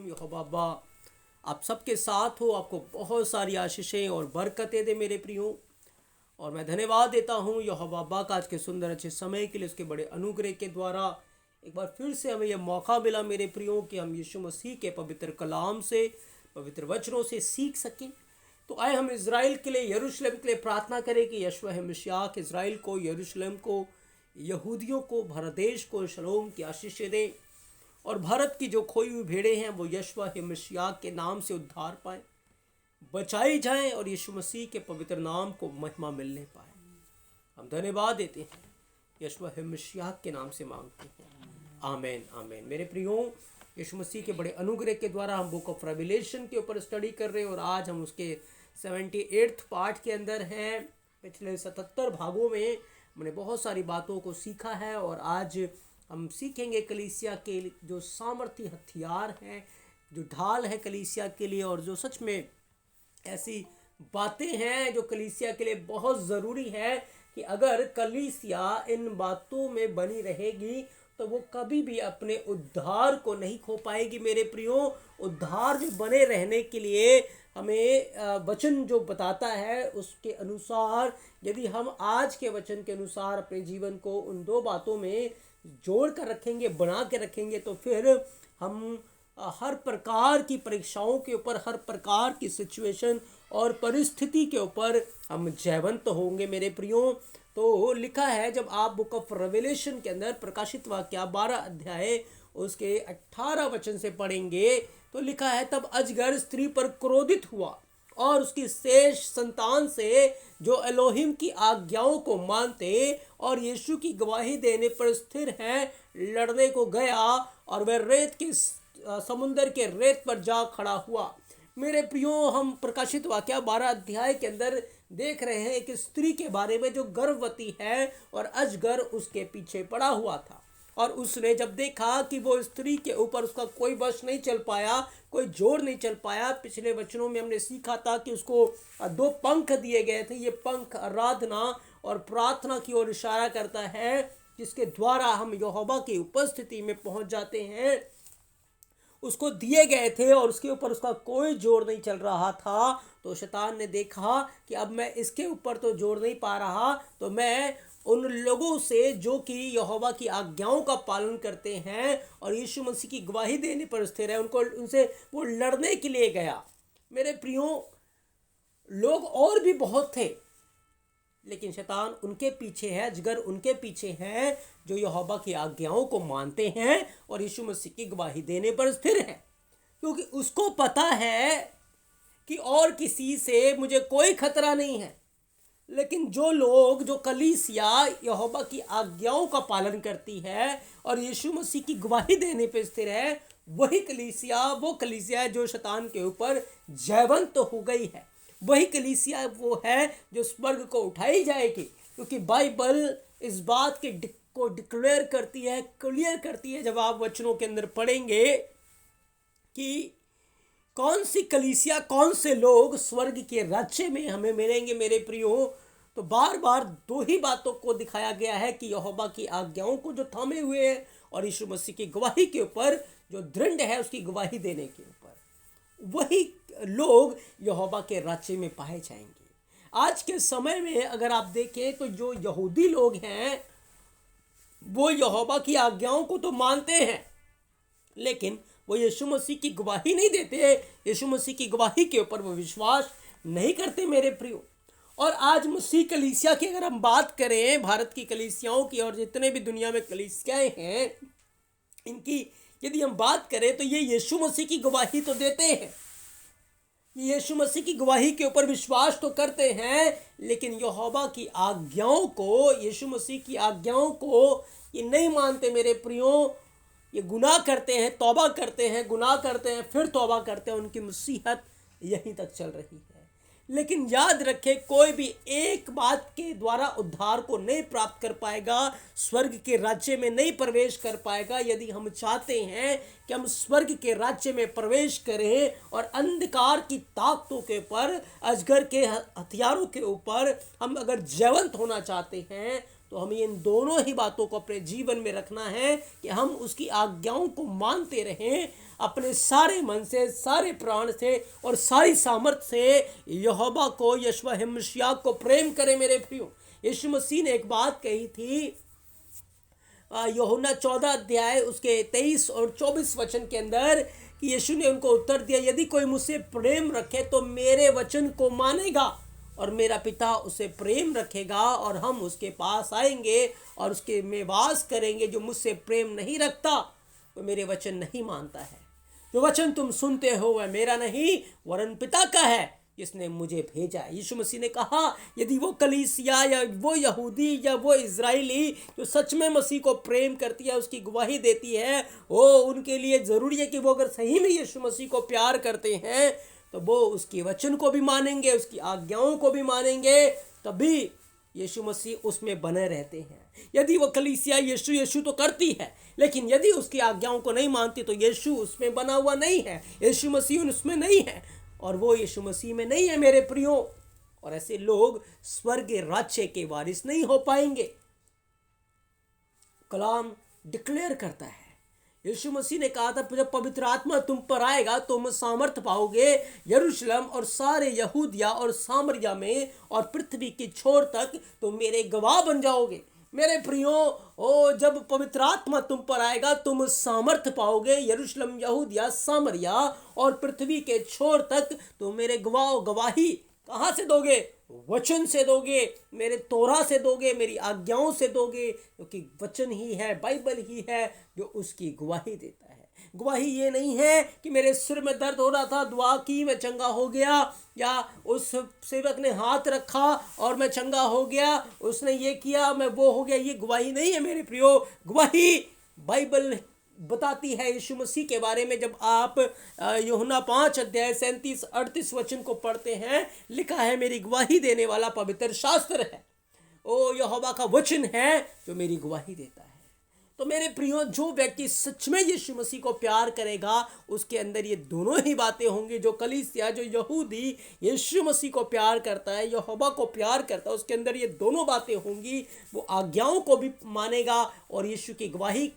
यहोवा बाबा आप सबके साथ हो, आपको बहुत सारी आशीषें और बरकतें दे मेरे प्रियो। और मैं धन्यवाद देता हूँ यहोवा बाबा का आज के सुंदर अच्छे समय के लिए, उसके बड़े अनुग्रह के द्वारा एक बार फिर से हमें यह मौका मिला मेरे प्रियो कि हम यीशु मसीह के पवित्र कलाम से, पवित्र वचनों से सीख सकें। तो आए हम इज़राइल के लिए, यरूशलेम के लिए प्रार्थना करें कि यशवा मसीह इज़राइल को, यरूशलेम को, यहूदियों को, भारत देश को शलोम की आशीष दें और भारत की जो खोई हुई भेड़ें हैं वो यशवा मसीह के नाम से उद्धार पाएं, बचाई जाएं और यीशु मसीह के पवित्र नाम को महिमा मिलने पाए। हम धन्यवाद देते हैं, यशवा मसीह के नाम से मांगते हैं, आमेन आमेन। मेरे प्रियो, यीशु मसीह के बड़े अनुग्रह के द्वारा हम बुक ऑफ रेवलेशन के ऊपर स्टडी कर रहे हैं और आज हम उसके 78 पार्ट के अंदर हैं। पिछले 77 भागों में हमने बहुत सारी बातों को सीखा है और आज हम सीखेंगे कलीसिया के जो सामर्थ्य हथियार हैं, जो ढाल है कलीसिया के लिए, और जो सच में ऐसी बातें हैं जो कलीसिया के लिए बहुत ज़रूरी है कि अगर कलीसिया इन बातों में बनी रहेगी तो वो कभी भी अपने उद्धार को नहीं खो पाएगी। मेरे प्रियो, उद्धार में बने रहने के लिए हमें वचन जो बताता है उसके अनुसार, यदि हम आज के वचन के अनुसार अपने जीवन को उन दो बातों में जोड़ कर रखेंगे, बना के रखेंगे, तो फिर हम हर प्रकार की परीक्षाओं के ऊपर, हर प्रकार की सिचुएशन और परिस्थिति के ऊपर हम जयवंत होंगे मेरे प्रियो। तो लिखा है, जब आप बुक ऑफ रेवलेशन के अंदर प्रकाशित वाक्य 12 अध्याय उसके 18 वचन से पढ़ेंगे तो लिखा है, तब अजगर स्त्री पर क्रोधित हुआ और उसकी शेष संतान से जो एलोहिम की आज्ञाओं को मानते और यीशु की गवाही देने पर स्थिर हैं लड़ने को गया और वह रेत के समुंदर के रेत पर जा खड़ा हुआ। मेरे प्रियो, हम प्रकाशित वाक्य 12 अध्याय के अंदर देख रहे हैं एक स्त्री के बारे में जो गर्भवती है और अजगर उसके पीछे पड़ा हुआ था। और उसने जब देखा कि वो स्त्री के ऊपर उसका कोई वश नहीं चल पाया, कोई जोर नहीं चल पाया। पिछले वचनों में हमने सीखा था कि उसको 2 पंख दिए गए थे। ये पंख आराधना और प्रार्थना की ओर इशारा करता है, जिसके द्वारा हम यहोवा की उपस्थिति में पहुंच जाते हैं। उसको दिए गए थे और उसके ऊपर उसका कोई जोर नहीं चल रहा था। तो शैतान ने देखा कि अब मैं इसके ऊपर तो जोर नहीं पा रहा, तो मैं उन लोगों से जो कि यहोवा की आज्ञाओं का पालन करते हैं और यीशु मसीह की गवाही देने पर स्थिर है, उनसे वो लड़ने के लिए गया। मेरे प्रियो, लोग और भी बहुत थे, लेकिन शैतान उनके पीछे है, अजगर उनके पीछे है जो यहोवा की आज्ञाओं को मानते हैं और यीशु मसीह की गवाही देने पर स्थिर है, क्योंकि उसको पता है कि और किसी से मुझे कोई खतरा नहीं है। लेकिन जो लोग, जो कलीसिया यहोवा की आज्ञाओं का पालन करती है और यीशु मसीह की गवाही देने पर स्थिर है, वही कलीसिया, वो कलीसिया है जो शैतान के ऊपर जयवंत हो गई है। वही कलीसिया वो है जो स्वर्ग को उठाई जाएगी, क्योंकि बाइबल इस बात को डिक्लेयर करती है, क्लियर करती है। जब आप वचनों के अंदर पढ़ेंगे कि कौन सी कलीसिया, कौन से लोग स्वर्ग के राज्य में हमें मिलेंगे मेरे प्रियो, तो बार बार 2 ही बातों को दिखाया गया है कि यहोवा की आज्ञाओं को जो थामे हुए हैं और यीशु मसीह की गवाही के ऊपर जो दृढ़ है, उसकी गवाही देने के ऊपर, वही लोग यहोवा के राज्य में पाए जाएंगे। आज के समय में अगर आप देखें तो जो यहूदी लोग हैं वो यहोवा की आज्ञाओं को तो मानते हैं, लेकिन वो यीशु मसीह की गवाही नहीं देते, यीशु मसीह की गवाही के ऊपर वो विश्वास नहीं करते मेरे प्रियो। और आज मसीह कलीसिया की अगर हम बात करें, भारत की कलीसियाओं की और जितने भी दुनिया में कलीसियाएं हैं, इनकी यदि हम बात करें तो ये यीशु मसीह की गवाही तो देते हैं, यीशु मसीह की गवाही के ऊपर विश्वास तो करते हैं, लेकिन यहोवा की आज्ञाओं को, यीशु मसीह की आज्ञाओं को ये नहीं मानते मेरे प्रियो। ये गुनाह करते हैं, तौबा करते हैं, गुनाह करते हैं, फिर तौबा करते हैं। उनकी मुसीहत यहीं तक चल रही है। लेकिन याद रखें, कोई भी एक बात के द्वारा उद्धार को नहीं प्राप्त कर पाएगा, स्वर्ग के राज्य में नहीं प्रवेश कर पाएगा। यदि हम चाहते हैं कि हम स्वर्ग के राज्य में प्रवेश करें और अंधकार की ताकतों के ऊपर, अजगर के हथियारों के ऊपर हम अगर जयवंत होना चाहते हैं, तो हमें इन दोनों ही बातों को अपने जीवन में रखना है कि हम उसकी आज्ञाओं को मानते रहें, अपने सारे मन से, सारे प्राण से और सारी सामर्थ्य से यहोवा को, यहोवा मसीह को प्रेम करें। मेरे प्रियो, यीशु मसीह ने एक बात कही थी, यूहन्ना 14 अध्याय उसके 23 और 24 वचन के अंदर, कि यीशु ने उनको उत्तर दिया, यदि कोई मुझसे प्रेम रखे तो मेरे वचन को मानेगा और मेरा पिता उसे प्रेम रखेगा और हम उसके पास आएंगे और उसके में वास करेंगे। जो मुझसे प्रेम नहीं रखता वो मेरे वचन नहीं मानता है। जो वचन तुम सुनते हो वह मेरा नहीं वरन पिता का है जिसने मुझे भेजा है। यीशु मसीह ने कहा, यदि वो कलीसिया या वो यहूदी या वो इजराइली जो सच में मसीह को प्रेम करती है, उसकी गवाही देती है, वो उनके लिए ज़रूरी है कि वो अगर सही में यीशु मसीह को प्यार करते हैं तो वो उसके वचन को भी मानेंगे, उसकी आज्ञाओं को भी मानेंगे, तभी यीशु मसीह उसमें बने रहते हैं। यदि वो कलीसिया यीशु यीशु तो करती है, लेकिन यदि उसकी आज्ञाओं को नहीं मानती तो यीशु उसमें बना हुआ नहीं है, यीशु मसीह उसमें नहीं है और वो यीशु मसीह में नहीं है। मेरे प्रियो, और ऐसे लोग स्वर्ग राज्य के वारिस नहीं हो पाएंगे। कलाम डिक्लेयर करता है, यीशु मसीह ने कहा था, जब पवित्र आत्मा तुम पर आएगा तुम सामर्थ पाओगे, यरूशलेम और सारे यहूदिया और सामरिया में और पृथ्वी की छोर तक तुम मेरे गवाह बन जाओगे। मेरे प्रियो, जब पवित्र आत्मा तुम पर आएगा तुम सामर्थ पाओगे, यरूशलेम, यहूदिया, सामरिया और पृथ्वी के छोर तक तुम मेरे गवाही कहाँ से दोगे? वचन से दोगे, मेरे तोरा से दोगे, मेरी आज्ञाओं से दोगे, क्योंकि वचन ही है, बाइबल ही है जो उसकी गवाही देता है। गवाही ये नहीं है कि मेरे सिर में दर्द हो रहा था, दुआ की, मैं चंगा हो गया, या उस सेवक ने हाथ रखा और मैं चंगा हो गया, उसने ये किया मैं वो हो गया। ये गवाही नहीं है मेरे प्रियो। गवाही बाइबल बताती है यीशु मसीह के बारे में। जब आप यूहन्ना 5 अध्याय 37-38 वचन को पढ़ते हैं, लिखा है, मेरी गवाही देने वाला पवित्र शास्त्र है, ओ यहोवा का वचन है जो मेरी गवाही देता है। तो मेरे प्रियो, जो व्यक्ति सच में यीशु मसीह को प्यार करेगा उसके अंदर ये दोनों ही बातें होंगी। जो कलीसिया, जो यहूदी यीशु मसीह को प्यार करता है, यहोवा को प्यार करता है, उसके अंदर ये दोनों बातें होंगी। वो आज्ञाओं को भी मानेगा और यीशु की गवाही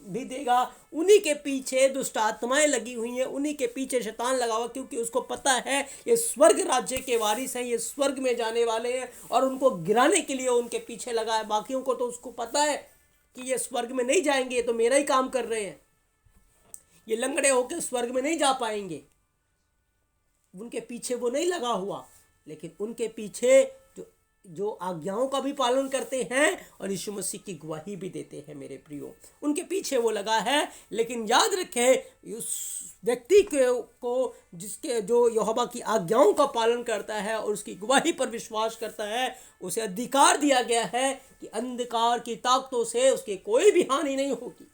भी देगा। उन्हीं के पीछे दुष्ट आत्माएं लगी हुई हैं, उन्हीं के पीछे शैतान लगा हुआ, क्योंकि उसको पता है ये स्वर्ग राज्य के वारिस हैं, ये स्वर्ग में जाने वाले हैं और उनको गिराने के लिए उनके पीछे लगा है। बाकियों को तो उसको पता है कि ये स्वर्ग में नहीं जाएंगे, ये तो मेरा ही काम कर रहे हैं, ये लंगड़े होकर स्वर्ग में नहीं जा पाएंगे। उनके पीछे वो नहीं लगा हुआ, लेकिन उनके पीछे जो आज्ञाओं का भी पालन करते हैं और यीशु मसीह की गवाही भी देते हैं। मेरे प्रियो, उनके पीछे वो लगा है। लेकिन याद रखें, उस व्यक्ति को जिसके जो यहोवा की आज्ञाओं का पालन करता है और उसकी गवाही पर विश्वास करता है, उसे अधिकार दिया गया है कि अंधकार की ताकतों से उसके कोई भी हानि नहीं होगी,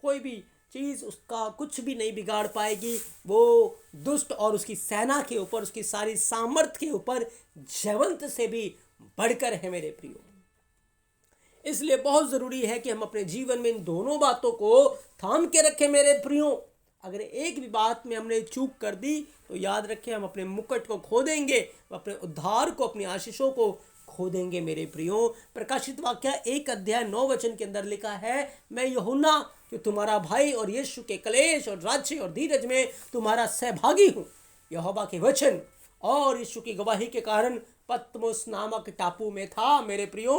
कोई भी चीज़ उसका कुछ भी नहीं बिगाड़ पाएगी। वो दुष्ट और उसकी सेना के ऊपर, उसकी सारी सामर्थ के ऊपर जयवंत से भी बढ़कर है। मेरे प्रियो, इसलिए बहुत ज़रूरी है कि हम अपने जीवन में इन दोनों बातों को थाम के रखें। मेरे प्रियो, अगर एक भी बात में हमने चूक कर दी तो याद रखें, हम अपने मुकुट को खो देंगे, अपने उद्धार को, अपनी आशीषों को खो देंगे। मेरे प्रियो, प्रकाशित वाक्य 1 अध्याय 9 वचन के अंदर लिखा है, मैं यूहन्ना जो तुम्हारा भाई और यीशु के क्लेश और राज्य और धीरज में तुम्हारा सहभागी हूँ, यहोवा के वचन और यीशु की गवाही के कारण पतमुस नामक टापू में था। मेरे प्रियो,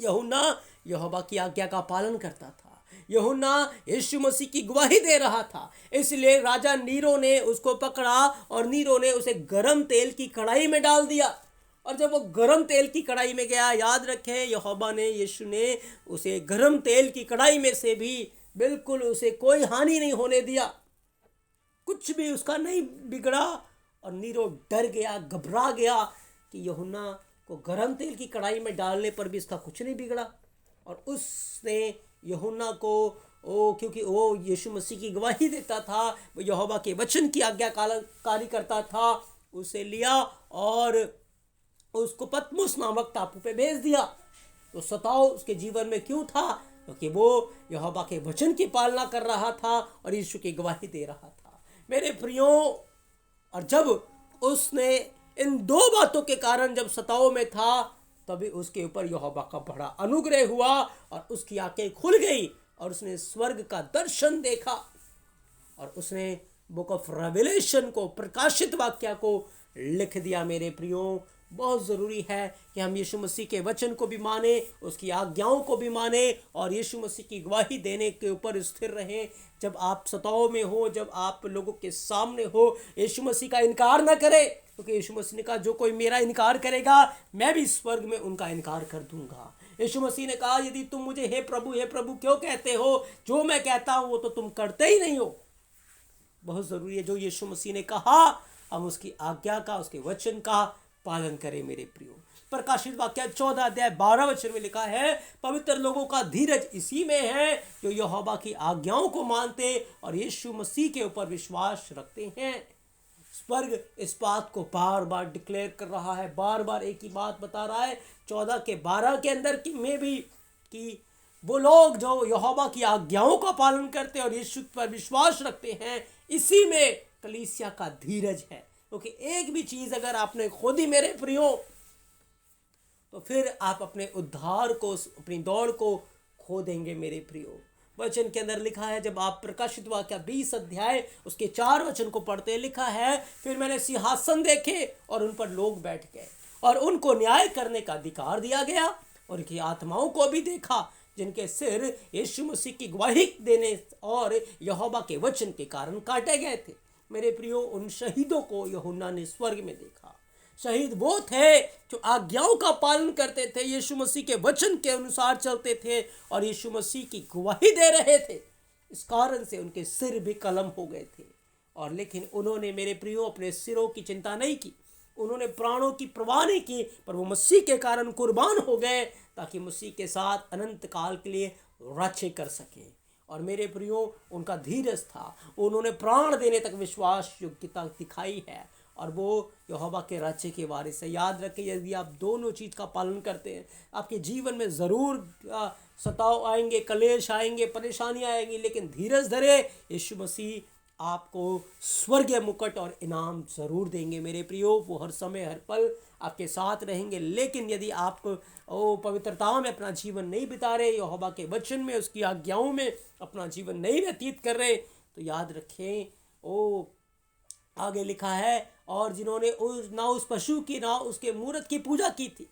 यूहन्ना यहोवा की आज्ञा का पालन करता था, यूहन्ना यीशु मसीह की गवाही दे रहा था। इसलिए राजा नीरो ने उसको पकड़ा और नीरो ने उसे गरम तेल की कढ़ाई में डाल दिया। और जब वो गरम तेल की कढ़ाई में गया, याद रखें, यहोवा ने, यीशु ने उसे गरम तेल की कढ़ाई में से भी बिल्कुल उसे कोई हानि नहीं होने दिया, कुछ भी उसका नहीं बिगड़ा। और नीरो डर गया, घबरा गया कि यूहन्ना को गरम तेल की कढ़ाई में डालने पर भी इसका कुछ नहीं बिगड़ा। और उसने यूहन्ना को क्योंकि वो यीशु मसीह की गवाही देता था, वो यहोवा के वचन की आज्ञाकारी करता था, उसे लिया और उसको पतमुस नामक टापू पे भेज दिया। तो सताव उसके जीवन में क्यों था? क्योंकि वो यहोवा के वचन की पालना कर रहा था और यीशु की गवाही दे रहा था। मेरे प्रियो, और जब उसने इन दो बातों के कारण जब सताव में था तभी उसके ऊपर यहोवा का बड़ा अनुग्रह हुआ और उसकी आंखें खुल गई और उसने स्वर्ग का दर्शन देखा और उसने बुक ऑफ रेवलेशन को, प्रकाशित वाक्य को लिख दिया। मेरे प्रियो, बहुत ज़रूरी है कि हम यीशु मसीह के वचन को भी माने, उसकी आज्ञाओं को भी माने और यीशु मसीह की गवाही देने के ऊपर स्थिर रहें। जब आप सताव में हो, जब आप लोगों के सामने हो, यीशु मसीह का इनकार ना करें, क्योंकि यीशु मसीह ने कहा जो कोई मेरा इनकार करेगा मैं भी स्वर्ग में उनका इनकार कर दूंगा। यीशु मसीह ने कहा यदि तुम मुझे हे प्रभु क्यों कहते हो, जो मैं कहता हूँ वो तो तुम करते ही नहीं हो। बहुत ज़रूरी है जो यीशु मसीह ने कहा हम उसकी आज्ञा का, उसके वचन का पालन करें। मेरे प्रियो, प्रकाशित वाक्य 14 अध्याय 12 वचन में लिखा है, पवित्र लोगों का धीरज इसी में है जो यहोवा की आज्ञाओं को मानते और यीशु मसीह के ऊपर विश्वास रखते हैं। स्वर्ग इस बात को बार बार डिक्लेयर कर रहा है, बार बार एक ही बात बता रहा है 14 के 12 के अंदर में भी कि वो लोग जो यहोवा की आज्ञाओं का पालन करते और यीशु पर विश्वास रखते हैं, इसी में कलीसिया का धीरज है। क्योंकि एक भी चीज अगर आपने खुद ही मेरे प्रियो, तो फिर आप अपने उद्धार को, अपनी दौड़ को खो देंगे। मेरे प्रियो, वचन के अंदर लिखा है, जब आप प्रकाशित वाक्य 20 अध्याय उसके 4 वचन को पढ़ते हैं, लिखा है फिर मैंने सिंहासन देखे और उन पर लोग बैठ गए और उनको न्याय करने का अधिकार दिया गया और उनकी आत्माओं को भी देखा जिनके सिर यीशु मसीह की गवाही देने और यहोवा के वचन के कारण काटे गए थे। मेरे प्रियो, उन शहीदों को यूहन्ना ने स्वर्ग में देखा। शहीद वो थे जो आज्ञाओं का पालन करते थे, यीशु मसीह के वचन के अनुसार चलते थे और यीशु मसीह की गवाही दे रहे थे। इस कारण से उनके सिर भी कलम हो गए थे। और लेकिन उन्होंने मेरे प्रियो अपने सिरों की चिंता नहीं की, उन्होंने प्राणों की परवाह नहीं की, पर वो मसीह के कारण कुर्बान हो गए ताकि मसीह के साथ अनंत काल के लिए राज्य कर सके। और मेरे प्रियो, उनका धीरज था, उन्होंने प्राण देने तक विश्वास योग्यता दिखाई है और वो यहोवा के राज्य के वारिस है। याद रखें, यदि आप दोनों चीज़ का पालन करते हैं, आपके जीवन में ज़रूर सताव आएंगे, कलेश आएंगे, परेशानियाँ आएंगी, लेकिन धीरज धरे, यीशु मसीह आपको स्वर्गीय मुकुट और इनाम ज़रूर देंगे। मेरे प्रियो, वो हर समय हर पल आपके साथ रहेंगे। लेकिन यदि आप पवित्रता में अपना जीवन नहीं बिता रहे, यहोवा के वचन में, उसकी आज्ञाओं में अपना जीवन नहीं व्यतीत कर रहे, तो याद रखें आगे लिखा है, और जिन्होंने ना उस पशु की ना उसके मूरत की पूजा की थी,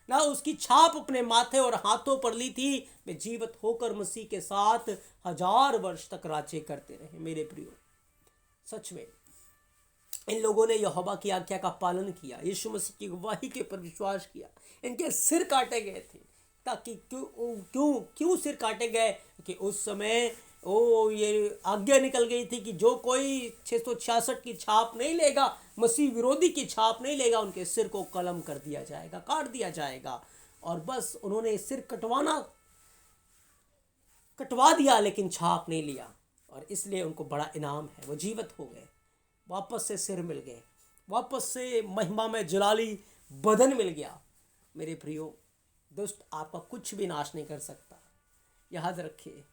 ना उसकी छाप अपने माथे और हाथों पर ली थी, वे जीवित होकर मसीह के साथ 1000 वर्ष तक राज्य करते रहे। मेरे प्रियो, सच में इन लोगों ने यहोवा की आज्ञा का पालन किया, यीशु मसीह की गवाही के ऊपर विश्वास किया। इनके सिर काटे गए थे, ताकि क्यों सिर काटे गए? कि उस समय ये आज्ञा निकल गई थी कि जो कोई 666 की छाप नहीं लेगा, मसीह विरोधी की छाप नहीं लेगा, उनके सिर को कलम कर दिया जाएगा, काट दिया जाएगा। और बस उन्होंने सिर कटवा दिया, लेकिन छाप नहीं लिया, और इसलिए उनको बड़ा इनाम है। वो जीवित हो गए, वापस से सिर मिल गए, वापस से महिमा में जलाली बदन मिल गया। मेरे प्रियो, दुष्ट आपका कुछ भी नाश नहीं कर सकता। याद रखिए,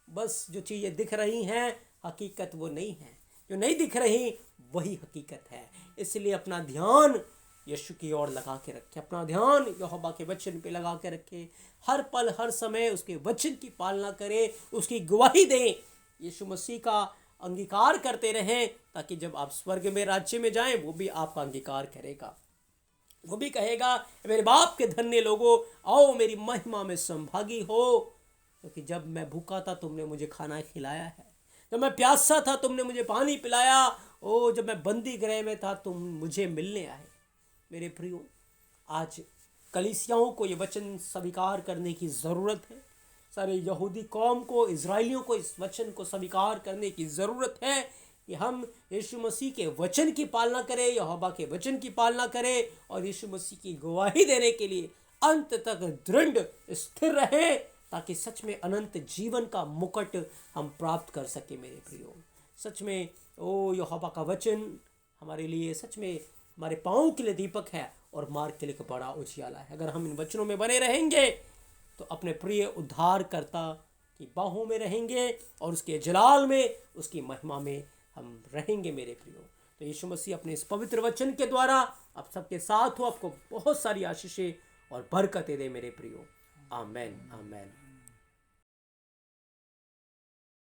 बस जो चीज़ें दिख रही हैं हकीकत वो नहीं है, जो नहीं दिख रही वही हकीकत है। इसलिए अपना ध्यान यीशु की ओर लगा के रखें, अपना ध्यान यहोवा के वचन पे लगा के रखें। हर पल हर समय उसके वचन की पालना करें, उसकी गवाही दें, यीशु मसीह का अंगीकार करते रहें, ताकि जब आप स्वर्ग में राज्य में जाएं वो भी आपका अंगीकार करेगा। वो भी कहेगा, मेरे बाप के धन्य लोगों, आओ मेरी महिमा में संभागी हो, क्योंकि जब मैं भूखा था तुमने मुझे खाना खिलाया है, जब मैं प्यासा था तुमने मुझे पानी पिलाया, जब मैं बंदी गृह में था तुम मुझे मिलने आए। मेरे प्रियो, आज कलीसियाओं को ये वचन स्वीकार करने की ज़रूरत है। सारे यहूदी कौम को, इजराइलियों को इस वचन को स्वीकार करने की ज़रूरत है कि हम यीशु मसीह के वचन की पालना करें, यहोवा के वचन की पालना करें और यीशु मसीह की गवाही देने के लिए अंत तक दृढ़ स्थिर रहें, ताकि सच में अनंत जीवन का मुकुट हम प्राप्त कर सके। मेरे प्रियो, सच में यहोवा का वचन हमारे लिए सच में हमारे पाँव के लिए दीपक है और मार्ग के लिए बड़ा उजियाला है। अगर हम इन वचनों में बने रहेंगे तो अपने प्रिय उद्धारकर्ता की बाहों में रहेंगे और उसके जलाल में, उसकी महिमा में हम रहेंगे। मेरे प्रियो, तो यीशु मसीह अपने इस पवित्र वचन के द्वारा आप सबके साथ हो, आपको बहुत सारी आशीषें और बरकतें दे मेरे प्रियो। आमेन आमेन।